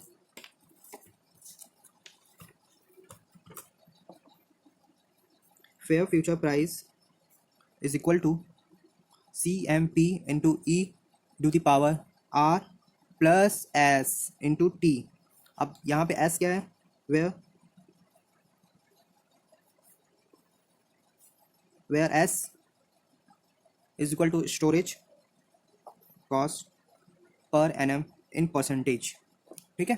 fair future price is equal to CMP into e⁻r plus S into t. अब यहाँ पे S क्या है, where where S is equal to storage cost per annum in percentage. ठीक है,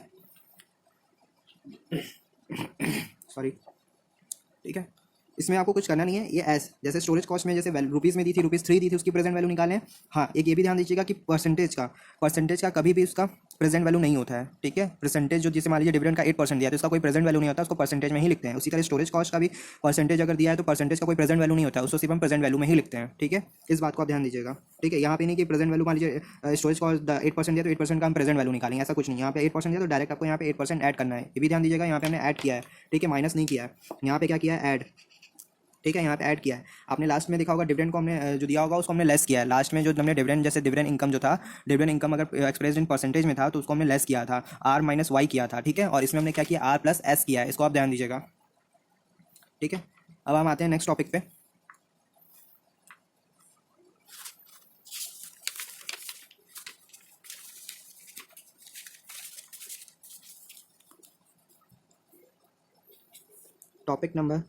सॉरी, ठीक है। इसमें आपको कुछ करना नहीं है, ये एस जैसे स्टोरेज कॉस्ट में जैसे रुपीज़ में दी थी, ₹3 दी थी, उसकी प्रेजेंट वैल्यू निकालें। हाँ, एक ये भी ध्यान दीजिएगा कि परसेंटेज का कभी भी उसका प्रेजेंट वैल्यू नहीं होता है। ठीक है, परसेंटेज जो जैसे मान लीजिए डिविडेंड का 8% दिया तो उसका कोई प्रेजेंट वैल्यू नहीं होता, उसको परसेंटेज में ही लिखते हैं। उसी तरह स्टोरेज कॉस्ट का भी परसेंटेज अगर दिया है तो परसेंटेज का कोई प्रेजेंट वैल्यू नहीं होता है, उसको सिर्फ हम प्रेजेंट वैल्यू में ही लिखते हैं। ठीक है, इस बात को आप ध्यान दीजिएगा। ठीक है, यहाँ पे नहीं कि प्रेजेंट वैल्यू मान लीजिए स्टोरेज कॉस्ट 8% दिया तो 8% का हम प्रेजेंट वैल्यू निकालेंगे, ऐसा कुछ नहीं। यहाँ पे 8% दिया तो डायरेक्ट आपको यहाँ पे 8% ऐड करना है, ये भी ध्यान दीजिएगा। यहाँ पे हमने ऐड किया है, ठीक है, माइनस नहीं किया है। यहाँ पे क्या किया है, ऐड। ठीक है, यहाँ पे ऐड किया है। आपने लास्ट में देखा होगा डिविडेंड को हमने जो दिया होगा उसको हमने लेस किया है। लास्ट में जो हमने डिविडेंड जैसे डिविडेंड इनकम जो था, डिविडेंड इनकम अगर एक्सप्रेस इन परसेंटेज में था तो उसको हमने लेस किया था, आर माइनस वाई किया था। ठीक है, और इसमें हमने क्या किया, आर प्लस एस किया है, इसको आप ध्यान दीजिएगा। ठीक है, अब हम आते हैं नेक्स्ट टॉपिक पे। Topic number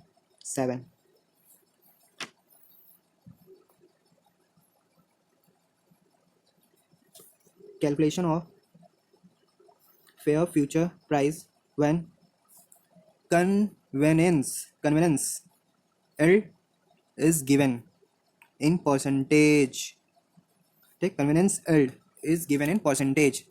7, calculation of fair future price when convenience yield is given in percentage. ठीक, convenience yield is given in percentage.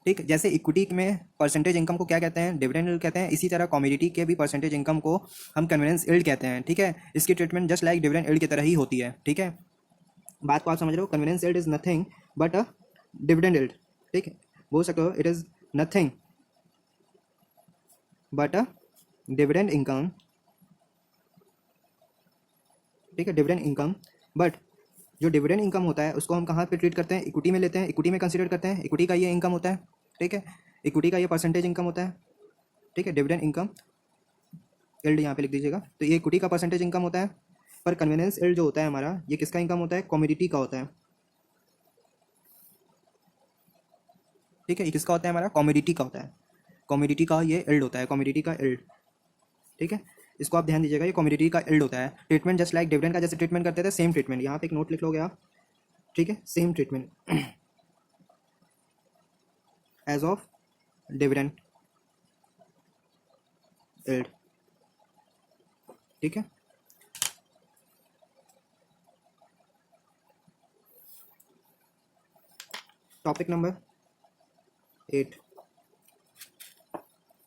ठीक, जैसे इक्विटी में परसेंटेज इनकम को क्या कहते हैं, डिविडेंड यील्ड कहते हैं, इसी तरह कमोडिटी के भी परसेंटेज इनकम को हम कन्वेनियंस यील्ड कहते हैं। ठीक है, इसकी treatment just like dividend yield की तरह ही होती है। ठीक है, बात को आप समझ रहे हो, convenience yield is nothing but a dividend yield. ठीक है, बोल सकते हो it is nothing but a dividend income. ठीक है, डिविडेंड इनकम, बट जो डिविडेंड इनकम होता है उसको हम कहाँ पे ट्रीट करते हैं, इक्विटी में लेते हैं, इक्विटी में कंसीडर करते हैं। इक्विटी का ये इनकम होता है। ठीक है, इक्विटी का ये परसेंटेज इनकम होता है। ठीक है, डिविडेंड इनकम यील्ड यहाँ पे लिख दीजिएगा, तो ये इक्विटी का परसेंटेज इनकम होता है। पर कन्वेनियंस यील्ड जो होता है हमारा, ये किसका इनकम होता है, कमोडिटी का होता है। ठीक है, ये किसका होता है, हमारा कमोडिटी का होता है। कमोडिटी का ये यील्ड होता है, कमोडिटी का यील्ड। ठीक है, इसको आप ध्यान दीजिएगा, ये कमोडिटी का यील्ड होता है। ट्रीटमेंट जस्ट लाइक डिविडेंड का जैसे ट्रीटमेंट करते थे, सेम ट्रीटमेंट। यहाँ पे एक नोट लिख लोगे आप। ठीक है, same treatment as of dividend yield. ठीक है, टॉपिक नंबर 8।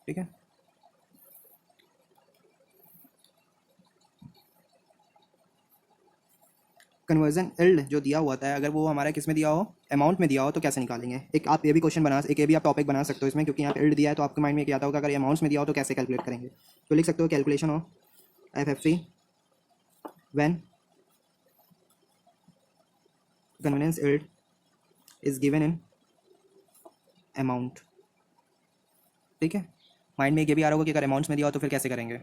ठीक है, कन्वर्जन यील्ड जो दिया हुआ था, अगर वो हमारा किस में दिया हो, अमाउंट में दिया हो, तो कैसे निकालेंगे। एक आप ये भी क्वेश्चन एक ये भी आप टॉपिक बना सकते हो इसमें, क्योंकि यहाँ पे यील्ड दिया है तो आपके माइंड में क्या आता होगा, अगर अमाउंट्स में दिया हो तो कैसे कैलकुलेट करेंगे। तो लिख सकते हो calculation of FFC when convenience yield is given in amount. ठीक है, माइंड में एक ये भी आ रहा होगा कि अगर अमाउंट्स में दिया हो तो फिर कैसे करेंगे।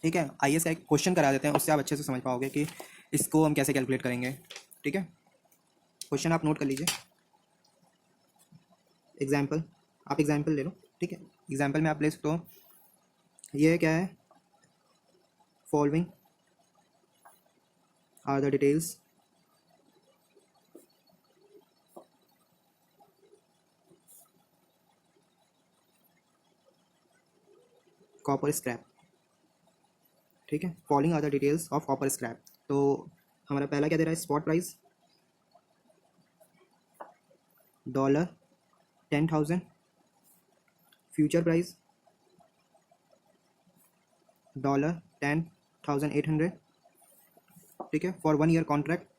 ठीक है, IAS का एक क्वेश्चन करा देते हैं, उससे आप अच्छे से समझ पाओगे कि इसको हम कैसे कैलकुलेट करेंगे। ठीक है, क्वेश्चन आप नोट कर लीजिए। एग्जाम्पल, आप एग्जाम्पल ले लो। ठीक है, एग्जाम्पल में आप ले सकते हो, ये क्या है, following are the details copper scrap. ठीक है, following are the details of copper scrap. तो हमारा पहला क्या दे रहा है, स्पॉट प्राइस $10,000, फ्यूचर प्राइस $10,800। ठीक है, for 1 year contract.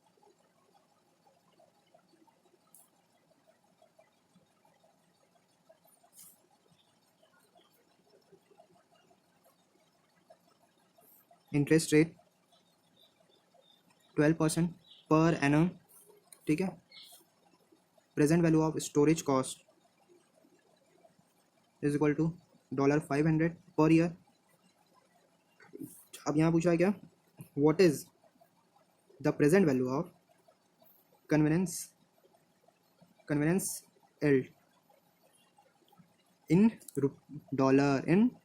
Interest rate 12% per annum. ठीक है, present value of storage cost is equal to $500 per year. अब यहाँ पूछा है क्या, what is the present value of convenience yield in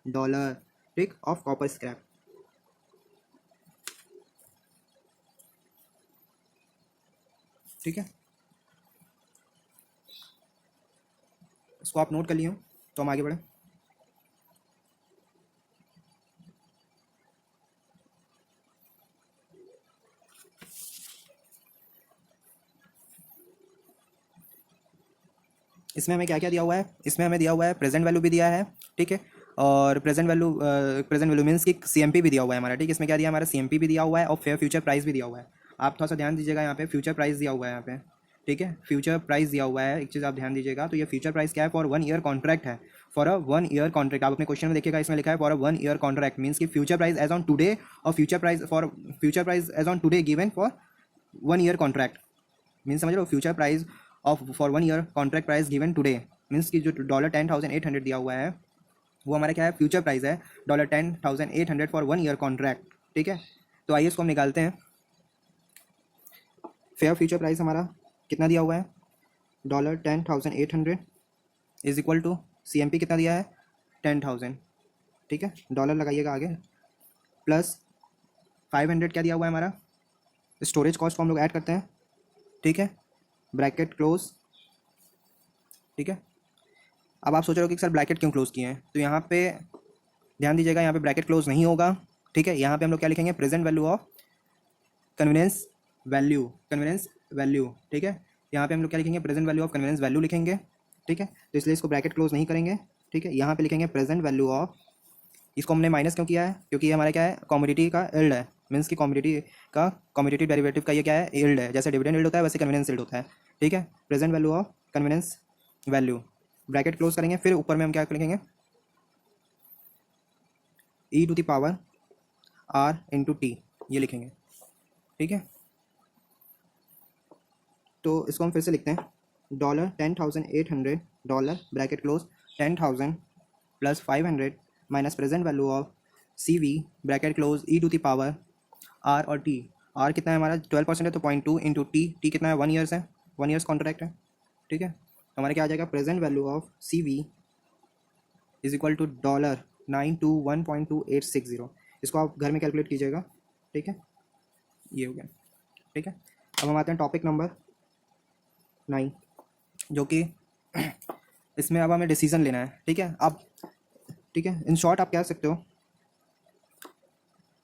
dollar. ठीक, ऑफ कॉपर स्क्रैप। ठीक है, इसको आप नोट कर लिए हो तो हम आगे बढ़े। इसमें हमें क्या क्या दिया हुआ है, इसमें हमें दिया हुआ है प्रेजेंट वैल्यू भी दिया है, ठीक है, और प्रेजेंट वैल्यू मीन्स कि सीएमपी भी दिया हुआ है हमारा, ठीक है। इसमें क्या दिया हमारा, सीएमपी भी दिया हुआ है और फेयर फ्यूचर प्राइस भी दिया हुआ है। आप थोड़ा सा ध्यान दीजिएगा, यहाँ पे फ्यूचर प्राइस दिया हुआ है यहाँ पे, ठीक है, फ्यूचर प्राइस दिया हुआ है, एक चीज़ आप ध्यान दीजिएगा। तो ये फ्यूचर प्राइस क्या है, फॉर 1 ईयर कॉन्ट्रैक्ट है, फॉर अ 1 ईयर कॉन्ट्रैक्ट। आप अपने क्वेश्चन में देखिएगा, इसमें लिखा है for a 1 year contract, means कि future price as on today और future price as on today given for 1 year contract, means समझ लो future price of for 1 year contract price given today, means कि जो $10,800 दिया हुआ है वो हमारा क्या है, फ्यूचर प्राइस है $10,800 फॉर 1 ईयर कॉन्ट्रैक्ट, ठीक है। तो आइए इसको हम निकालते हैं। फेयर फ्यूचर प्राइस हमारा कितना दिया हुआ है, $10,800 इज इक्वल टू CMP कितना दिया है, 10,000, ठीक है, डॉलर लगाइएगा आगे, प्लस 500 क्या दिया हुआ है हमारा, स्टोरेज कॉस्ट को हम लोग ऐड करते हैं, ठीक है, ब्रैकेट क्लोज, ठीक है। अब आप सोच रहे हो कि सर ब्रैकेट क्यों क्लोज किए हैं, तो यहाँ पे ध्यान दीजिएगा, यहाँ पे ब्रैकेट क्लोज नहीं होगा, ठीक है। यहाँ पे हम लोग क्या लिखेंगे, present value of convenience value, ठीक है। यहाँ पे हम लोग क्या लिखेंगे, present value of convenience value लिखेंगे, ठीक है। तो इसलिए इसको ब्रैकेट क्लोज नहीं करेंगे, ठीक है। यहाँ पे लिखेंगे प्रेजेंट वैल्यू ऑफ, इसको हमने माइनस क्यों किया है, क्योंकि ये हमारा क्या है, कमोडिटी का यील्ड है, मीन्स की कमोडिटी डेरिवेटिव का ये क्या है, यील्ड है। जैसे डिविडेंड यील्ड होता है वैसे कन्वीनियंस यील्ड होता है, ठीक है। Present value of convenience value, bracket close करेंगे, फिर ऊपर में हम क्या लिखेंगे, e⁻r × t, ये लिखेंगे, ठीक है। तो इसको हम फिर से लिखते हैं, $10,800 bracket close 10,000 plus 500 minus present value of CV bracket close e⁻r और t। r कितना है हमारा 12% है तो 0.2 इंटू t कितना है 1 ईयर्स है, 1 ईयर्स कॉन्ट्रैक्ट है, ठीक है। तो हमारा क्या आ जाएगा, present value of CV is equal to $921.2860। इसको आप घर में कैलकुलेट कीजिएगा, ठीक है, ये हो गया, ठीक है। अब हम आते हैं टॉपिक नंबर 9, जो कि इसमें अब हमें डिसीजन लेना है, ठीक है। अब ठीक है, इन शॉर्ट आप कह सकते हो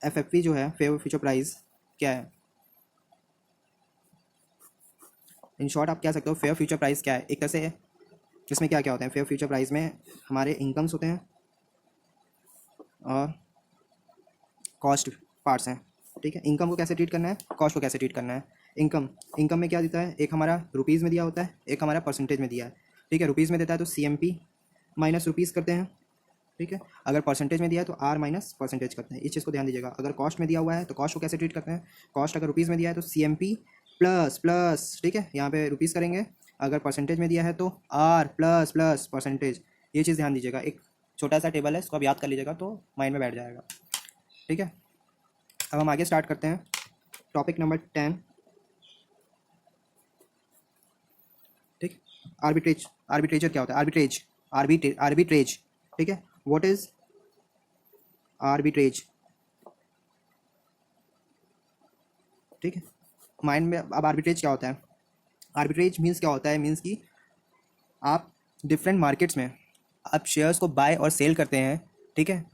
FFP जो है, फेयर फ्यूचर प्राइस क्या है, इन शॉर्ट आप कह सकते हो फेयर फ्यूचर प्राइस क्या है। एक तरह से इसमें क्या क्या होता है, फेयर फ्यूचर प्राइस में हमारे इनकम्स होते हैं और कॉस्ट पार्ट्स हैं, ठीक है। इनकम को कैसे ट्रीट करना है, कॉस्ट को कैसे ट्रीट करना है। इनकम में क्या देता है, एक हमारा रुपीज़ में दिया होता है, एक हमारा परसेंटेज में दिया है, ठीक है। रुपीज़ में देता है तो CMP माइनस रुपीज़ करते हैं, ठीक है। अगर परसेंटेज में दिया है तो R माइनस परसेंटेज करते हैं, इस चीज़ को ध्यान दीजिएगा। अगर कॉस्ट में दिया हुआ है तो कॉस्ट को कैसे ट्रीट करते हैं, कॉस्ट अगर रुपीज़ में दिया है तो CMP प्लस प्लस, ठीक है, यहाँ पे रुपीज़ करेंगे। अगर परसेंटेज में दिया है तो R प्लस प्लस परसेंटेज, ये चीज़ ध्यान दीजिएगा। एक छोटा सा टेबल है, इसको आप याद कर लीजिएगा तो माइंड में बैठ जाएगा, ठीक है। अब हम आगे स्टार्ट करते हैं, टॉपिक नंबर 10, ठीक। आर्बिट्रेजर क्या होता है, आर्बिट्रेज, ठीक है। व्हाट इज आर्बिट्रेज, ठीक है। माइंड में अब आर्बिट्रेज क्या होता है, आर्बिट्रेज मीन्स क्या होता है, मीन्स कि आप डिफरेंट मार्केट्स में आप शेयर्स को बाय और सेल करते हैं, ठीक है,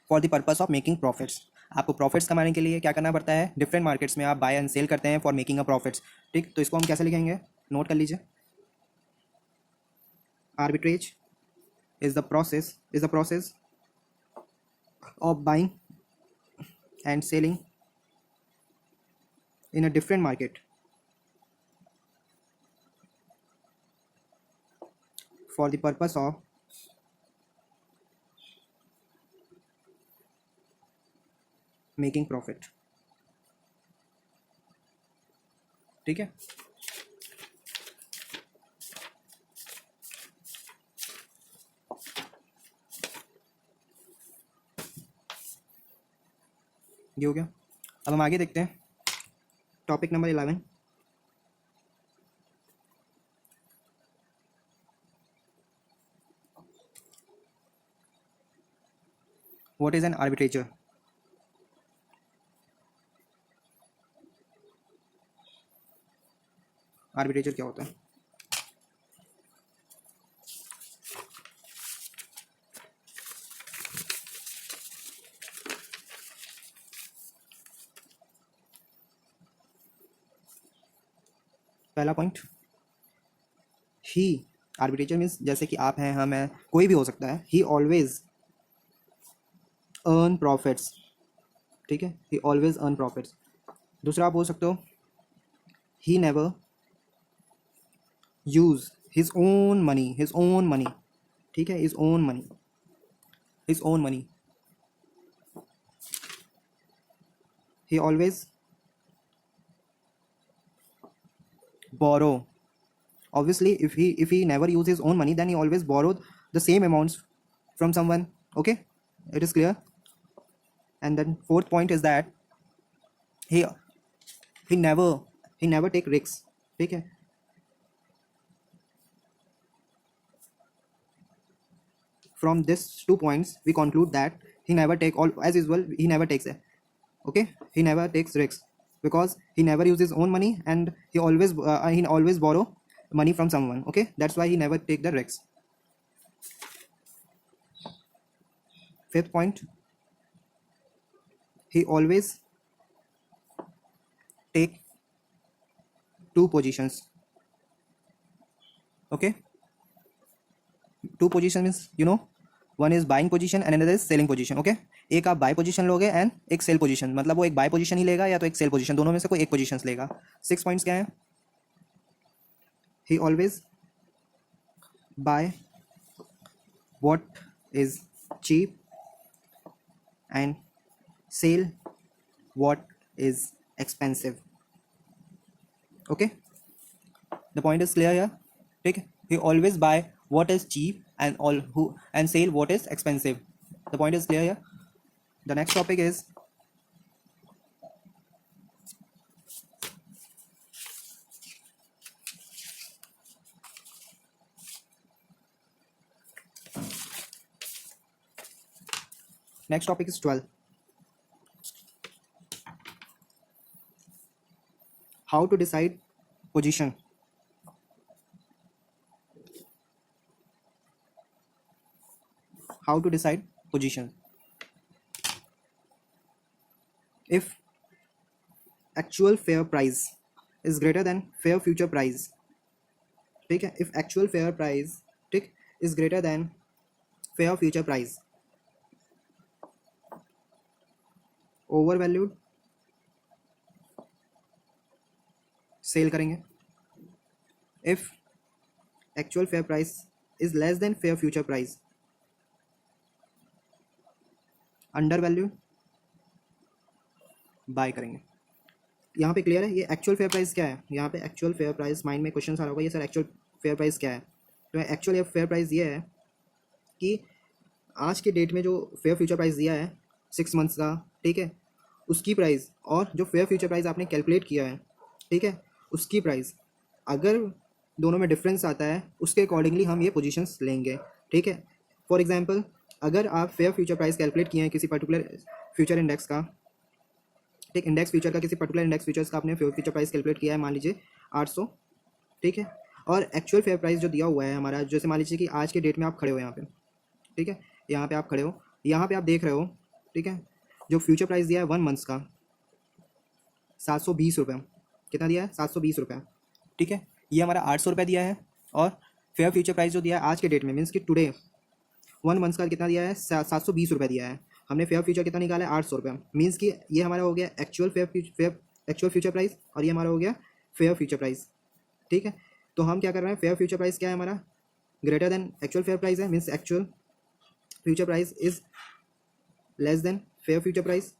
for the purpose of making profits. आपको प्रॉफिट्स कमाने के लिए क्या करना पड़ता है, डिफरेंट मार्केट्स में आप बाय एंड सेल करते हैं फॉर मेकिंग अ प्रॉफिट्स, ठीक। तो इसको हम कैसे लिखेंगे, नोट कर लीजिए। Arbitrage is the process of buying and selling in a different market for the purpose of making profit, ठीक है। ये हो गया। अब हम आगे देखते हैं, topic number 11, what is an arbitrageur. Arbitrageur क्या होता है? पहला पॉइंट, ही, आर्बिट्रेटर मीन्स जैसे कि आप हैं, हम हैं, कोई भी हो सकता है, ही ऑलवेज अर्न प्रॉफिट्स, ठीक है, ही ऑलवेज अर्न प्रॉफिट्स। दूसरा आप बोल सकते हो, he never use his own money, his own money, ठीक है, his own money, his own money, he always borrow. Obviously if he never use his own money, then he always borrowed the same amounts from someone. Okay, it is clear. And then fourth point is that he he never take risks, ठीक है। From these 2 points we conclude that he never take, all as usual he never takes it, okay, he never takes risks because he never uses his own money and he always borrow money from someone, okay, that's why he never take the risks. Fifth point, he always take two positions, okay, two position means you know, one is buying position and another is selling position, okay, एक आप bye position लोगे and एक cell position, मतलब वो एक bye position ही लेगा या तो एक सेल पोजीशन, दोनों में से कोई एक पोजीशन लेगा। 6 पॉइंट्स क्या है? He always buy what is cheap and sell what is expensive, okay, the point is clear यार, ठीक है, he always buy what is cheap and sell what is expensive. The point is clear here. The next topic is next topic is 12. How to decide position. How to decide position. If actual fair price is greater than fair future price, ठीक है, if actual fair price, ठीक, is greater than fair future price, overvalued, sell करेंगे। if actual fair price is less than fair future price, undervalue, buy करेंगे। यहाँ पे clear है? ये actual fair price क्या है? यहाँ पे एक्चुअल फेयर प्राइस, माइंड में क्वेश्चन आ रहा होगा ये सर एक्चुअल फेयर प्राइस क्या है? तो एक्चुअल फेयर प्राइस ये है कि आज के डेट में जो फेयर फ्यूचर प्राइस दिया है 6 मंथ्स का, ठीक है, उसकी प्राइस और जो फेयर फ्यूचर प्राइस आपने कैलकुलेट किया है, ठीक है, उसकी प्राइस अगर दोनों में डिफरेंस आता है उसके अकॉर्डिंगली हम ये पोजीशंस लेंगे, ठीक है। फॉर एग्जांपल अगर आप फेयर फ्यूचर प्राइस कैलकुलेट किए हैं किसी पर्टिकुलर फ्यूचर इंडेक्स का, ठीक, इंडेक्स फ्यूचर का, किसी पर्टिकुलर इंडेक्स फ्यूचर्स का आपने फ्यूचर प्राइस कैलकुलेट किया है, मान लीजिए 800, ठीक है, और एक्चुअल फेयर प्राइस जो दिया हुआ है हमारा, जैसे मान लीजिए कि आज के डेट में आप खड़े हो यहाँ पे, ठीक है, यहाँ पे आप खड़े हो, यहाँ पे आप देख रहे हो, ठीक है, जो फ्यूचर प्राइस दिया है 1 मंथ्स का 720 रुपये, कितना दिया है? 720 रुपये, ठीक है, ये हमारा 800 रुपये दिया है, और फेयर फ्यूचर प्राइस जो दिया है आज के डेट में मीन्स कि टुडे 1 मंथ्स का कितना दिया है? 720 रुपये दिया है। हमने फेयर फ्यूचर कितना निकाला है? 800 रुपये, मीन्स कि ये हमारा हो गया एक्चुअल फ्यूचर प्राइस और ये हमारा हो गया फेयर फ्यूचर प्राइस, ठीक है। तो हम क्या कर रहे हैं, फेयर फ्यूचर प्राइस क्या है हमारा? Greater than actual fair price है, means actual future price is less than fair future price.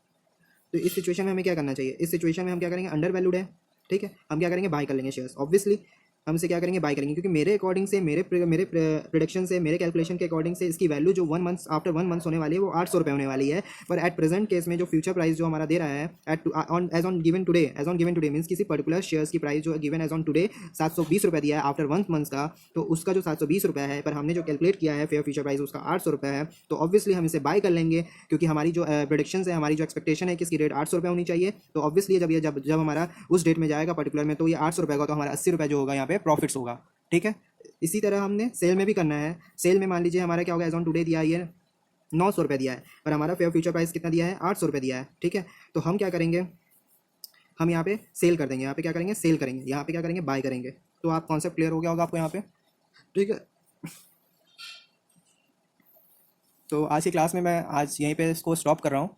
तो इस सिचुएशन में हमें क्या करना चाहिए? इस सिचुएशन में हम क्या करेंगे? अंडर वैल्यूड है, ठीक है, हम क्या करेंगे? बाय कर लेंगे शेयर्स। ऑब्वियसली हम इसे क्या करेंगे, बाय करेंगे, क्योंकि मेरे अकॉर्डिंग से, मेरे प्रिडिक्शन से, मेरे कैलकुलेशन के अकॉर्डिंग से इसकी वैल्यू जो 1 मंथ आफ्टर 1 मंथ होने वाली है वो 800 रुपये होने वाली है। पर एट प्रेजेंट केस में जो फ्यूचर प्राइस जो हमारा दे रहा है as on given today means किसी पर्टिकुलर शेयर्स की प्राइस जो गिवन एज ऑन टुडे 720 रुपये दिया है आफ्टर 1 मंथ का, तो उसका जो 720 रुपये है, पर हमने जो कैलकुलेट किया है फेयर फ्यूचर प्राइस उसका 800 रुपये है, तो ऑब्वियसली हम इसे बाय कर लेंगे, क्योंकि हमारी जो प्रोडिक्शन है, हमारी जो एक्सपेक्टेशन है कि इसकी रेट 800 रुपये होनी चाहिए। तो ऑब्वियसली जब हमारा उस डेट में जाएगा पर्टिकुलर में, तो ये 800 रुपये का, तो हमारा 80 रुपये जो होगा यहाँ पे प्रॉफिट्स होगा। ठीक है, इसी तरह हमने सेल में भी करना है। सेल में मान लीजिए हमारा क्या होगा, एज ऑन टुडे दिया है ये 900 रुपये दिया है, पर हमारा फेयर फ्यूचर प्राइस कितना दिया है, 800 रुपये दिया है। ठीक है, तो हम क्या करेंगे, हम यहाँ पे सेल कर देंगे, यहाँ पे क्या करेंगे, सेल करेंगे, यहाँ पे क्या करेंगे, बाय करेंगे। तो आप कॉन्सेप्ट क्लियर हो गया होगा आपको यहाँ पे। ठीक है, तो आज की क्लास में मैं आज यहीं पे इसको स्टॉप कर रहा हूँ।